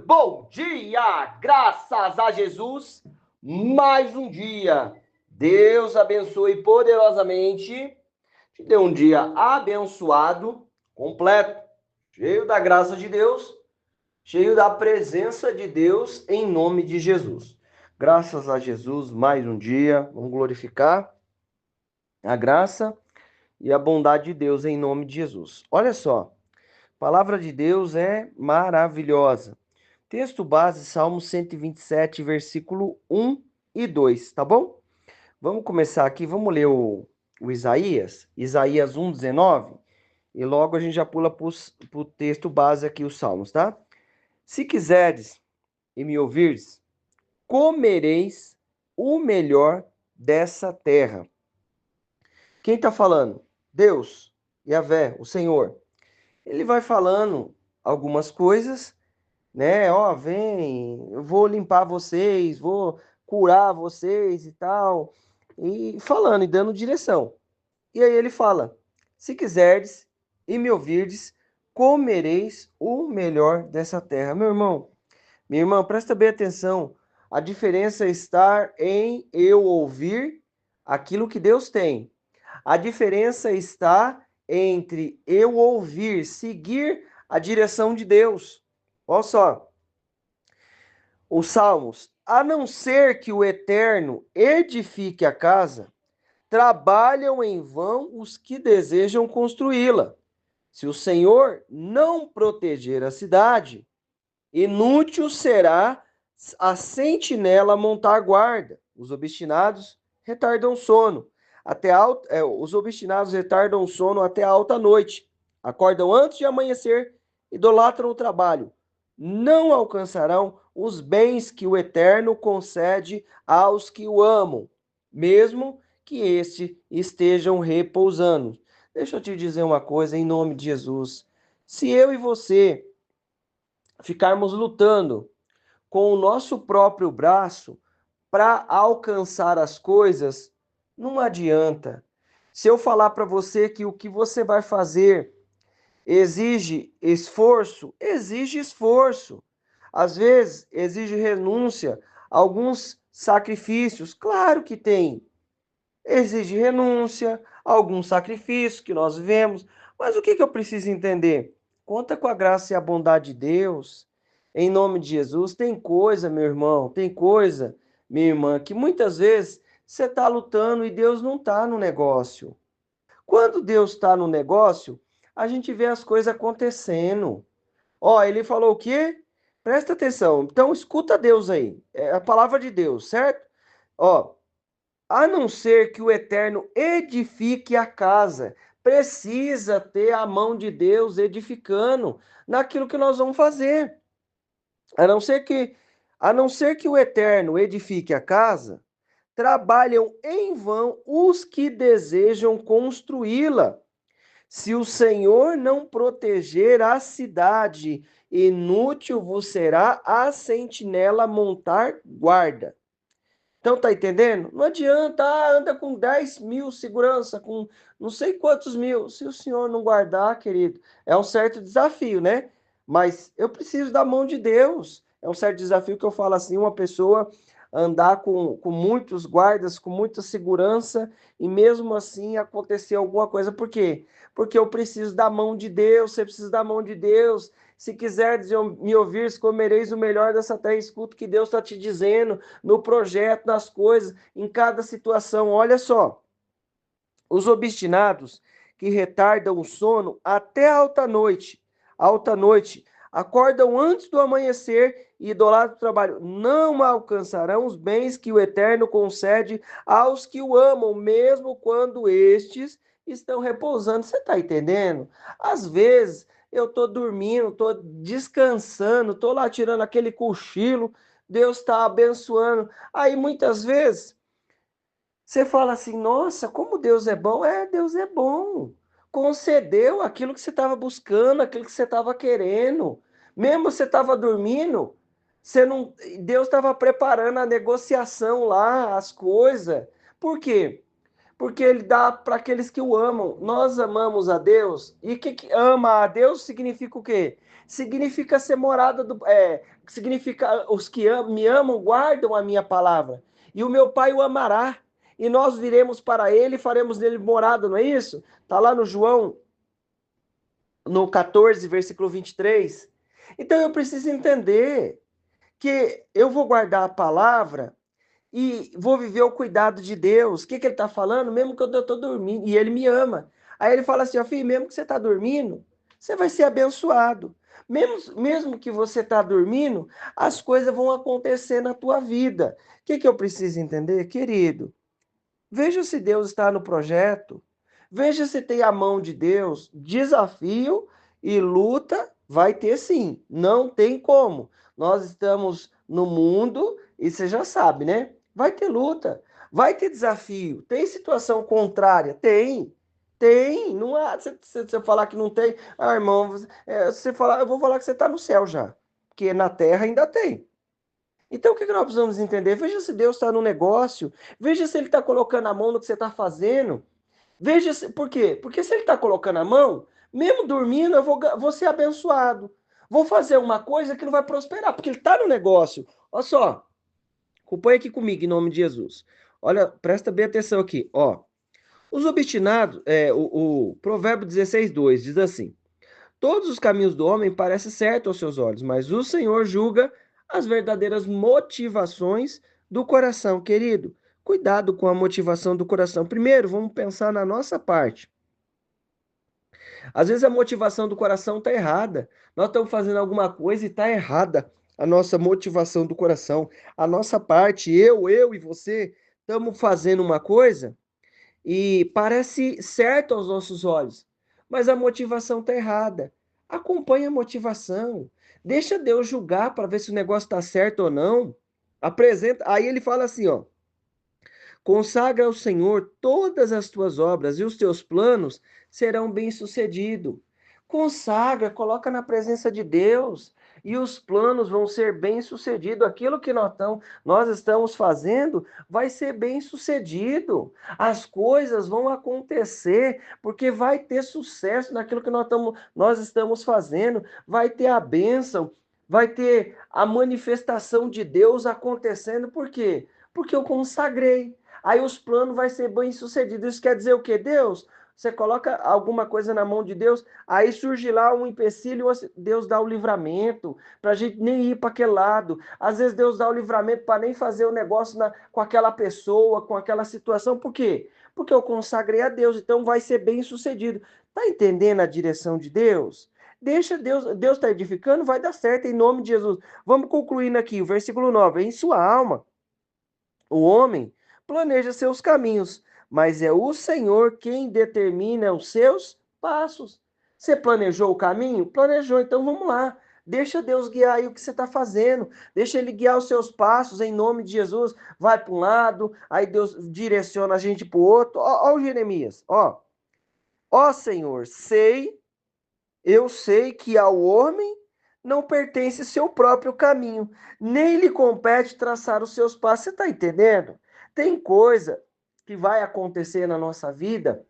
bom dia! Graças a Jesus, mais um dia. Deus abençoe poderosamente. Te dê um dia abençoado, completo, cheio da graça de Deus, cheio da presença de Deus, em nome de Jesus. Graças a Jesus, mais um dia. Vamos glorificar a graça e a bondade de Deus em nome de Jesus. Olha só, a palavra de Deus é maravilhosa. Texto base, Salmo 127, versículo 1 e 2, tá bom? Vamos começar aqui, vamos ler o Isaías 1:19, e logo a gente já pula para o texto base aqui, os Salmos, tá? Se quiseres e me ouvires, comereis o melhor dessa terra. Quem está falando? Deus, Yahvé, o Senhor. Ele vai falando algumas coisas, né? Ó, vem, eu vou limpar vocês, vou curar vocês e tal. E falando e dando direção. E aí ele fala: se quiserdes e me ouvirdes, comereis o melhor dessa terra. Meu irmão, minha irmã, presta bem atenção. A diferença está em eu ouvir aquilo que Deus tem. A diferença está entre eu ouvir, seguir a direção de Deus. Olha só, os Salmos: a não ser que o Eterno edifique a casa, trabalham em vão os que desejam construí-la. Se o Senhor não proteger a cidade, inútil será a sentinela montar guarda. Os obstinados retardam sono. Os obstinados retardam sono até a alta noite. Acordam antes de amanhecer, idolatram o trabalho. Não alcançarão os bens que o Eterno concede aos que o amam, mesmo que estes estejam repousando. Deixa eu te dizer uma coisa em nome de Jesus. Se eu e você ficarmos lutando com o nosso próprio braço para alcançar as coisas, não adianta. Se eu falar para você que o que você vai fazer exige esforço, exige esforço. Às vezes exige renúncia, alguns sacrifícios, claro que tem. Exige renúncia, alguns sacrifícios que nós vemos, mas o que eu preciso entender? Conta com a graça e a bondade de Deus, em nome de Jesus. Tem coisa, meu irmão, tem coisa, minha irmã, que muitas vezes você está lutando e Deus não está no negócio. Quando Deus está no negócio, a gente vê as coisas acontecendo. Ó, ele falou o quê? Presta atenção. Então, escuta Deus aí. É a palavra de Deus, certo? Ó, a não ser que o Eterno edifique a casa, precisa ter a mão de Deus edificando naquilo que nós vamos fazer. A não ser que, a não ser que o Eterno edifique a casa, trabalham em vão os que desejam construí-la. Se o Senhor não proteger a cidade, inútil vos será a sentinela montar guarda. Então, tá entendendo? Não adianta, anda com 10 mil segurança, com não sei quantos mil. Se o senhor não guardar, querido, é um certo desafio, né? Mas eu preciso da mão de Deus. É um certo desafio que eu falo assim, uma pessoa andar com muitos guardas, com muita segurança, e mesmo assim acontecer alguma coisa. Por quê? Porque eu preciso da mão de Deus, você precisa da mão de Deus. Se quiserdes me ouvir, comereis o melhor dessa terra. Escuta o que Deus está te dizendo no projeto, nas coisas, em cada situação. Olha só, os obstinados que retardam o sono até alta noite, acordam antes do amanhecer e idolatram o trabalho, não alcançarão os bens que o Eterno concede aos que o amam, mesmo quando estes estão repousando. Você está entendendo? Às vezes eu estou dormindo, estou descansando, estou lá tirando aquele cochilo, Deus está abençoando. Aí muitas vezes você fala assim: nossa, como Deus é bom. É, Deus é bom. Concedeu aquilo que você estava buscando, aquilo que você estava querendo. Mesmo você estava dormindo, você não, Deus estava preparando a negociação lá, as coisas. Por quê? Porque ele dá para aqueles que o amam. Nós amamos a Deus. E que ama a Deus significa o quê? Significa ser morada do. Significa os que me amam guardam a minha palavra. E o meu Pai o amará. E nós viremos para ele e faremos nele morada, não é isso? Está lá no João, no 14, versículo 23. Então eu preciso entender que eu vou guardar a palavra e vou viver o cuidado de Deus. O que ele está falando? Mesmo que eu estou dormindo, e ele me ama. Aí ele fala assim, ó, filho, mesmo que você está dormindo, você vai ser abençoado. Mesmo que você está dormindo, as coisas vão acontecer na tua vida. O que eu preciso entender, querido? Veja se Deus está no projeto. Veja se tem a mão de Deus. Desafio e luta vai ter sim. Não tem como. Nós estamos no mundo e você já sabe, né? Vai ter luta, vai ter desafio. Tem situação contrária? Tem. Tem. Não há. Se você falar que não tem, irmão, você falar, eu vou falar que você está no céu já. Porque na terra ainda tem. Então, o que nós precisamos entender? Veja se Deus está no negócio, veja se Ele está colocando a mão no que você está fazendo. Veja se. Por quê? Porque se Ele está colocando a mão, mesmo dormindo, eu vou ser abençoado. Vou fazer uma coisa que não vai prosperar, porque Ele está no negócio. Olha só, acompanha aqui comigo em nome de Jesus. Olha, presta bem atenção aqui. Ó, os obstinados, o Provérbio 16:2 diz assim: todos os caminhos do homem parecem certos aos seus olhos, mas o Senhor julga as verdadeiras motivações do coração, querido. Cuidado com a motivação do coração. Primeiro, vamos pensar na nossa parte. Às vezes a motivação do coração está errada. Nós estamos fazendo alguma coisa e está errada a nossa motivação do coração. A nossa parte, eu e você, estamos fazendo uma coisa e parece certo aos nossos olhos, mas a motivação está errada. Acompanhe a motivação. Deixa Deus julgar para ver se o negócio está certo ou não. Apresenta. Aí ele fala assim, ó: consagra ao Senhor todas as tuas obras e os teus planos serão bem-sucedidos. Consagra, coloca na presença de Deus e os planos vão ser bem-sucedidos. Aquilo que nós estamos fazendo vai ser bem-sucedido. As coisas vão acontecer porque vai ter sucesso naquilo que nós estamos fazendo. Vai ter a bênção, vai ter a manifestação de Deus acontecendo. Por quê? Porque eu consagrei. Aí os planos vai ser bem sucedidos. Isso quer dizer o quê? Deus, você coloca alguma coisa na mão de Deus, aí surge lá um empecilho, Deus dá o livramento para a gente nem ir para aquele lado. Às vezes Deus dá o livramento para nem fazer o negócio com aquela pessoa, com aquela situação. Por quê? Porque eu consagrei a Deus, então vai ser bem sucedido. Tá entendendo a direção de Deus? Deixa Deus está edificando, vai dar certo em nome de Jesus. Vamos concluindo aqui, o versículo 9. Em sua alma, o homem planeja seus caminhos, mas é o Senhor quem determina os seus passos. Você planejou o caminho? Planejou, então vamos lá. Deixa Deus guiar aí o que você está fazendo. Deixa Ele guiar os seus passos em nome de Jesus. Vai para um lado, aí Deus direciona a gente para o outro. Ó, o Jeremias, ó. Ó Senhor, eu sei que ao homem não pertence seu próprio caminho, nem lhe compete traçar os seus passos. Você está entendendo? Tem coisa que vai acontecer na nossa vida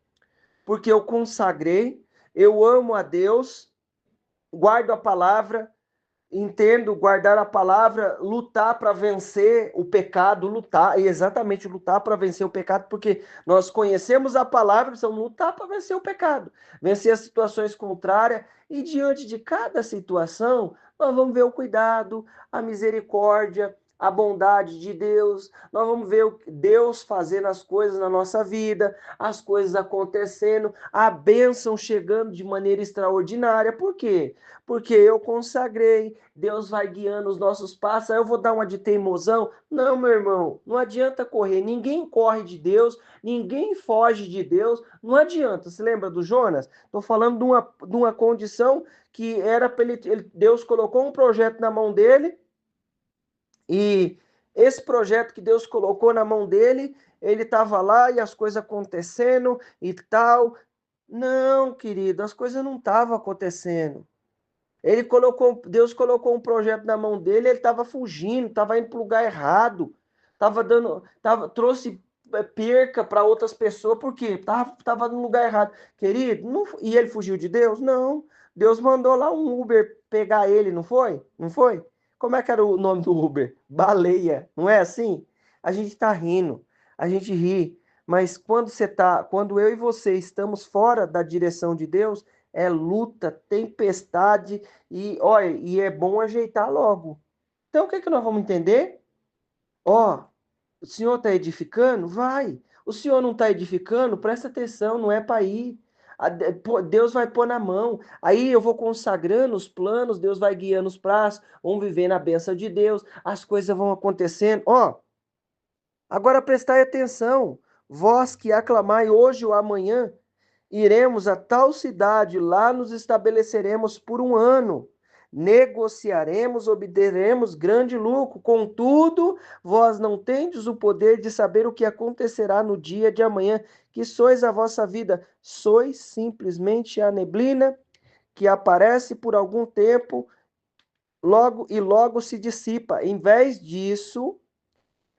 porque eu consagrei, eu amo a Deus, guardo a palavra, entendo guardar a palavra, lutar para vencer o pecado, lutar, e exatamente lutar para vencer o pecado, porque nós conhecemos a palavra, precisamos lutar para vencer o pecado, vencer as situações contrárias, e diante de cada situação, nós vamos ver o cuidado, a misericórdia, a bondade de Deus, nós vamos ver Deus fazendo as coisas na nossa vida, as coisas acontecendo, a bênção chegando de maneira extraordinária. Por quê? Porque eu consagrei, Deus vai guiando os nossos passos. Aí eu vou dar uma de teimosão? Não, meu irmão, não adianta correr. Ninguém corre de Deus, ninguém foge de Deus. Não adianta. Você lembra do Jonas? Estou falando de uma condição que era para Deus colocou um projeto na mão dele e esse projeto que Deus colocou na mão dele, ele estava lá e as coisas acontecendo e tal. Não, querido, as coisas não estavam acontecendo. Deus colocou um projeto na mão dele, ele estava fugindo, estava indo para o lugar errado, trouxe perca para outras pessoas, porque tava no lugar errado. Querido, não, e ele fugiu de Deus? Não. Deus mandou lá um Uber pegar ele, não foi? Não foi? Como é que era o nome do Uber? Baleia, não é assim? A gente tá rindo, a gente ri, mas quando eu e você estamos fora da direção de Deus, é luta, tempestade e olha, e é bom ajeitar logo. Então o que que nós vamos entender? Ó, o senhor está edificando? Vai. O senhor não está edificando? Presta atenção, não é para ir. Deus vai pôr na mão. Aí eu vou consagrando os planos, Deus vai guiando os prazos, vamos viver na bênção de Deus, as coisas vão acontecendo. Ó, agora prestai atenção. Vós que aclamai hoje ou amanhã, iremos a tal cidade, lá nos estabeleceremos por um ano. Negociaremos, obteremos grande lucro. Contudo, vós não tendes o poder de saber o que acontecerá no dia de amanhã, que sois a vossa vida. Sois simplesmente a neblina que aparece por algum tempo, logo se dissipa. Em vez disso,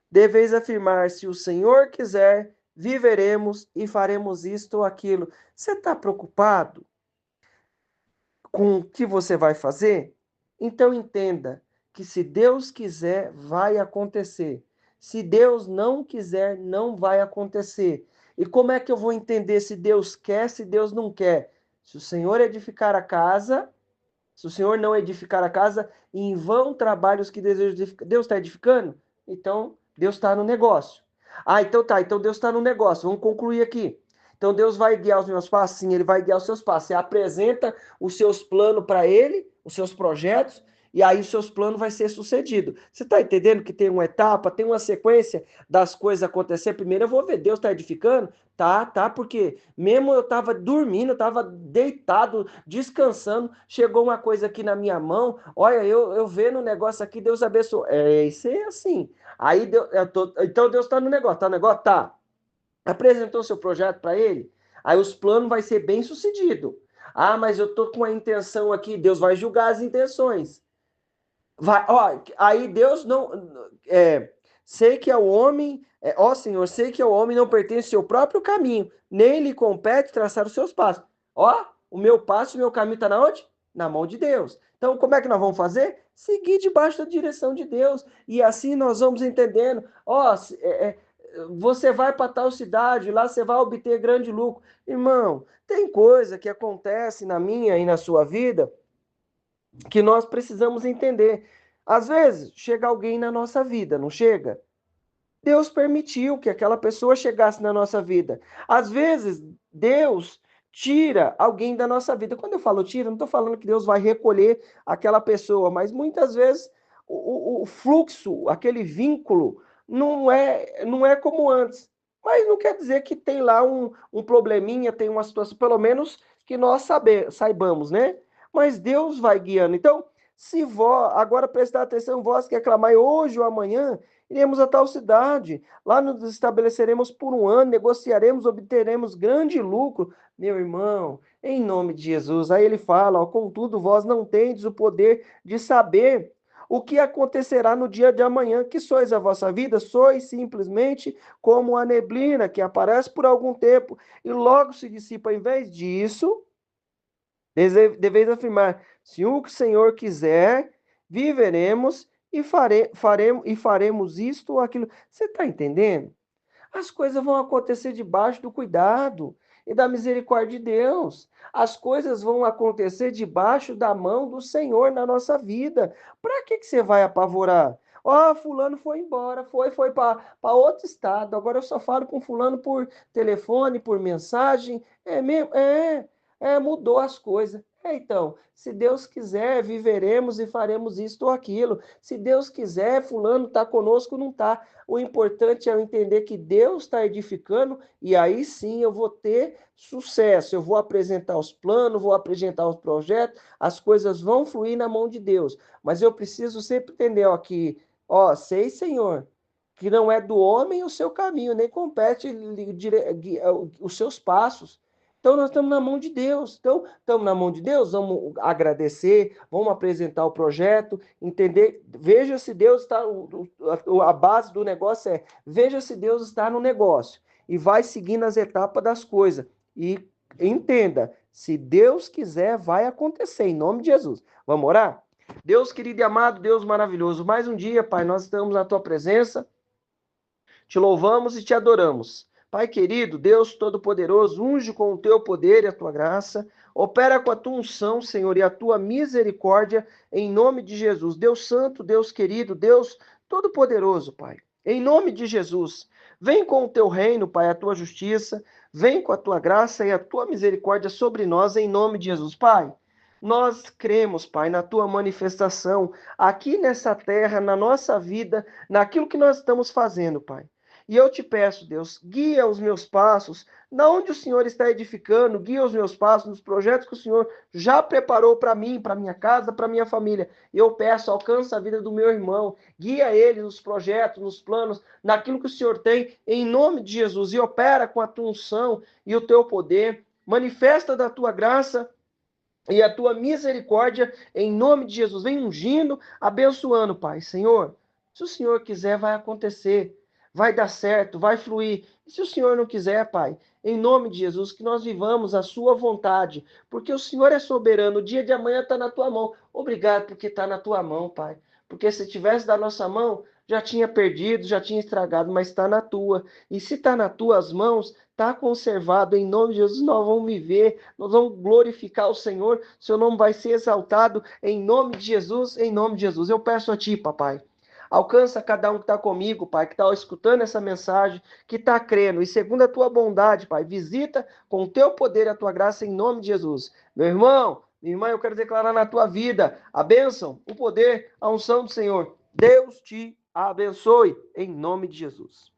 deveis afirmar: se o Senhor quiser, viveremos e faremos isto ou aquilo. Você está preocupado com o que você vai fazer? Então entenda que se Deus quiser, vai acontecer. Se Deus não quiser, não vai acontecer. E como é que eu vou entender se Deus quer, se Deus não quer? Se o Senhor edificar a casa, se o Senhor não edificar a casa, em vão trabalhos que desejam edificar. Deus está edificando? Então, Deus está no negócio. Ah, então tá. Então Deus está no negócio. Vamos concluir aqui. Então Deus vai guiar os meus passos? Sim, Ele vai guiar os seus passos. Você apresenta os seus planos para Ele, os seus projetos, e aí os seus planos vai ser sucedido. Você está entendendo que tem uma etapa, tem uma sequência das coisas acontecer? Primeiro eu vou ver, Deus está edificando? Tá, porque mesmo eu estava dormindo, eu estava deitado, descansando, chegou uma coisa aqui na minha mão, olha, eu vendo o negócio aqui, Deus abençoou. Isso é assim. Aí então Deus está no negócio, tá no negócio? Tá. Apresentou seu projeto para ele, aí os planos vai ser bem sucedido. Ah, mas eu tô com a intenção aqui, Deus vai julgar as intenções. Vai, ó, aí Deus não. Sei que é o homem, ó Senhor, sei que é o homem não pertence ao seu próprio caminho, nem lhe compete traçar os seus passos. Ó, o meu passo, o meu caminho está na onde? Na mão de Deus. Então, como é que nós vamos fazer? Seguir debaixo da direção de Deus. E assim nós vamos entendendo. Ó, você vai para tal cidade, lá você vai obter grande lucro. Irmão, tem coisa que acontece na minha e na sua vida que nós precisamos entender. Às vezes, chega alguém na nossa vida, não chega? Deus permitiu que aquela pessoa chegasse na nossa vida. Às vezes, Deus tira alguém da nossa vida. Quando eu falo tira, não estou falando que Deus vai recolher aquela pessoa, mas muitas vezes o fluxo, aquele vínculo, não é como antes. Mas não quer dizer que tem lá um probleminha, tem uma situação, pelo menos que nós saibamos, né? Mas Deus vai guiando. Então, se agora prestar atenção, vós que aclamai hoje ou amanhã, iremos a tal cidade, lá nos estabeleceremos por um ano, negociaremos, obteremos grande lucro. Meu irmão, em nome de Jesus. Aí ele fala, ó, contudo, vós não tendes o poder de saber o que acontecerá no dia de amanhã, que sois a vossa vida, sois simplesmente como a neblina que aparece por algum tempo e logo se dissipa. Em vez disso, deveis afirmar, se o Senhor quiser, viveremos e faremos isto ou aquilo. Você está entendendo? As coisas vão acontecer debaixo do cuidado e da misericórdia de Deus. As coisas vão acontecer debaixo da mão do Senhor na nossa vida. Para que você vai apavorar? Ó, fulano foi embora, foi para outro estado. Agora eu só falo com fulano por telefone, por mensagem. É mesmo? Mudou as coisas. Então, se Deus quiser, viveremos e faremos isto ou aquilo. Se Deus quiser, fulano está conosco, não está. O importante é eu entender que Deus está edificando e aí sim eu vou ter sucesso. Eu vou apresentar os planos, vou apresentar os projetos, as coisas vão fluir na mão de Deus. Mas eu preciso sempre entender ó, que, ó, sei, Senhor, que não é do homem o seu caminho, nem compete os seus passos. Então, nós estamos na mão de Deus. Então, estamos na mão de Deus, vamos agradecer, vamos apresentar o projeto, entender, veja se Deus está, a base do negócio é, veja se Deus está no negócio, e vai seguindo as etapas das coisas, e entenda, se Deus quiser, vai acontecer, em nome de Jesus. Vamos orar? Deus querido e amado, Deus maravilhoso, mais um dia, Pai, nós estamos na Tua presença, te louvamos e te adoramos. Pai querido, Deus Todo-Poderoso, unge com o teu poder e a tua graça, opera com a tua unção, Senhor, e a tua misericórdia, em nome de Jesus. Deus Santo, Deus querido, Deus Todo-Poderoso, Pai, em nome de Jesus. Vem com o teu reino, Pai, a tua justiça, vem com a tua graça e a tua misericórdia sobre nós, em nome de Jesus. Pai, nós cremos, Pai, na tua manifestação aqui nessa terra, na nossa vida, naquilo que nós estamos fazendo, Pai. E eu te peço, Deus, guia os meus passos, na onde o Senhor está edificando, guia os meus passos nos projetos que o Senhor já preparou para mim, para minha casa, para minha família. E eu peço, alcança a vida do meu irmão, guia ele nos projetos, nos planos, naquilo que o Senhor tem, em nome de Jesus, e opera com a tua unção e o teu poder, manifesta da tua graça e a tua misericórdia, em nome de Jesus. Vem ungindo, abençoando, Pai. Senhor, se o Senhor quiser, vai acontecer, vai dar certo, vai fluir. E se o Senhor não quiser, Pai, em nome de Jesus, que nós vivamos a sua vontade, porque o Senhor é soberano, o dia de amanhã está na tua mão. Obrigado porque está na tua mão, Pai. Porque se tivesse da nossa mão, já tinha perdido, já tinha estragado, mas está na tua. E se está nas tuas mãos, está conservado. Em nome de Jesus, nós vamos viver, nós vamos glorificar o Senhor. Seu nome vai ser exaltado em nome de Jesus, em nome de Jesus. Eu peço a ti, papai. Alcança cada um que está comigo, Pai, que está escutando essa mensagem, que está crendo. E segundo a tua bondade, Pai, visita com o teu poder e a tua graça em nome de Jesus. Meu irmão, minha irmã, eu quero declarar na tua vida a bênção, o poder, a unção do Senhor. Deus te abençoe em nome de Jesus.